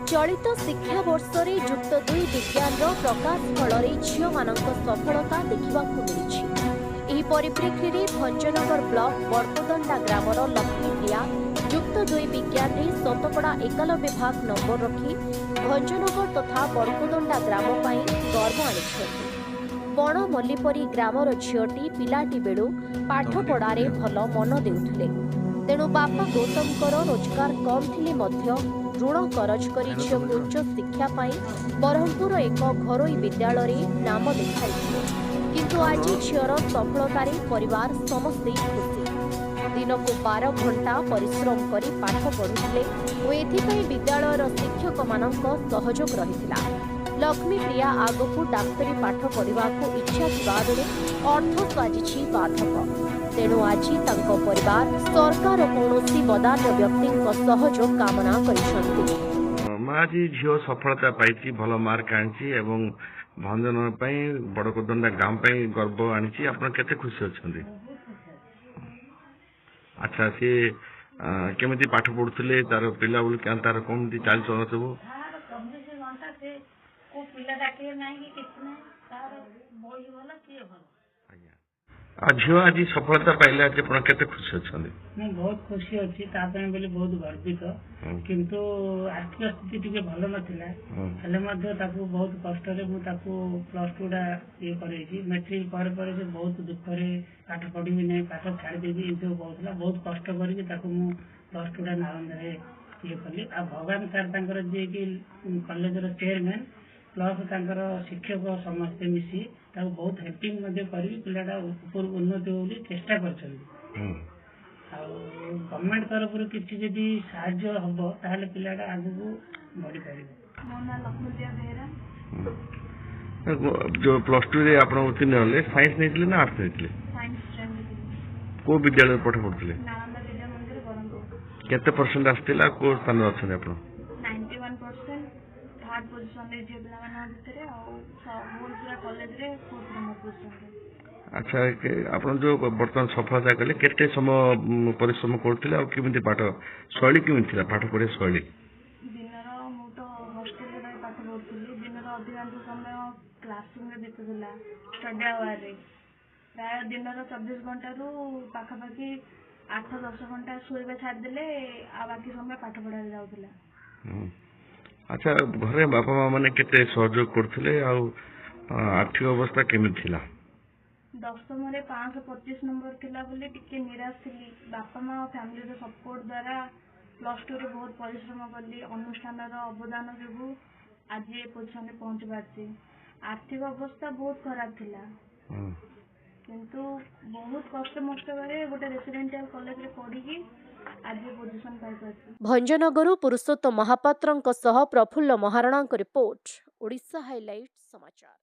चलित शिक्षावर्ष युक्त 2 विज्ञान प्रकाश फल झील सफलता देखा मिली। परिप्रेक्षी में भंजनगर ब्लॉक बड़कोदंडा ग्रामर लक्ष्मीप्रिया युक्त 2 विज्ञान में 91 भाग नंबर रखी भंजनगर तथा बड़कोदंडा ग्राम गर्व आनी। बण मल्लीपरी ग्रामर झीटी पिलाटी बेलू पाठपढ़ारे भल मन देउथिले। तेणु बापा गौतमकर रोजगार कम थिले मध्य ऋण करज करी झील उच्च शिक्षा बरहमपुर एक घरोई विद्यालय नाम लिखाई। किंतु आज झीर सफलतार परिवार समस्ते खुशी। दिन को 12 घंटा परिश्रम करी पाठ पढ़ुथिले और एथिपाई विद्यालयर शिक्षक मानक सहयोग रहिथिला। लक्ष्मीप्रिया आगकू डाक्तरी पाठ पढ़ा इच्छा थिबा बेले अर्थ साजिछि बाधक। तेणु आज तांको परिवार सरकार कौनसी बदान्य व्यक्ति सहयोग कामना करिसथि। माजी झील सफलता पाई भल मार्क आनी एवं भंजन बड़कोदंडा ग्राम गर्व आनी। आप केते खुशी अच्छा? अच्छा सी केमी पाठ पढ़ुले तार पिला बोल क्या तार कौन चाल चल सब झील आज सफलता पाइले आज केते खुशी अच्छा? मैं बहुत खुशी अच्छी बोले बहुत गर्वित। किंतु आर्थिक स्थिति टिके भल नथिला बहुत कष्ट प्लस टू टा ये करे मैट्रिक पर से बहुत दुख पाठ पढ़ी नहीं पाठ छाड़ी सब कहला बहुत कष्ट करके प्लस टू टा नालंदा ये कली। आ भगवान सर जी कि कॉलेज चेयरमैन प्लस शिक्षक समस्ते मिसी बहुत हेल्पिंग पिलाटा ऊपर उन्नति हो चेष्टा कर। गवर्नमेंट तरफ किसी जदि साहाय्य हम ताहले पिलाटा आगू बढ़ी पार। मो ना लक्ष्मीप्रिया बेहेरा। जो प्लस टू रे आप उत्तीर्ण होले साइंस नहीं ना आर्ट्स नहीं? साइंस स्ट्रीम में को विद्यालय पाठ पढ़ुले? नालंदा विद्या मंदिर बरहमपुर। केते परसेंट आस्तिला को स्थान अछि आपण? 91% थर्ड पोजीशन ले जे पिला मानन भितरे आ होल पूरा कॉलेज रे फोर्थ नंबर पोजीशन। अच्छा आपन जो वर्तमान सफलता कले केते समय परिश्रम करथिले और केमिति पाठ शैली केमिति थिला पाठ पढ़े शैली? दिनर मु तो हॉस्टल रे पाठ पढ़ुଥିଲି। दिनर अधिकांश समय क्लासरूम रे बितुला स्टडी आवर रे। प्राय दिनर 24 घंटा रु पाखापाखि 8-10 घंटा सोइबा छाड़ देले आ बाकी समय पाठ पढ़ा जाउतला। अच्छा घरे बापा माँ मैंने केते सहयोग करथिले आर्थिक अवस्था केमिति थिला? दशम 525 नंबर थिला बोले टिके निराश थिली। बापा माँ और फैमिली रो सपोर्ट द्वारा प्लस टू रे बहुत परिश्रम कली। अनुष्ठान अवदान जो आज ये पोजिशन पहुंच पारछि। आर्थिक अवस्था बहुत खराब थिला किंतु बहुत कष्ट मष्ट करे गोटे रेसिडेंशियल कॉलेज रे पढ़ी आज ये पोजिशन पाई पारछि। भंजनगर पुरुषोत्तम महापात्रंक सह प्रफुल्ल महाराणा रिपोर्ट ओडिशा हाइलाइट समाचार।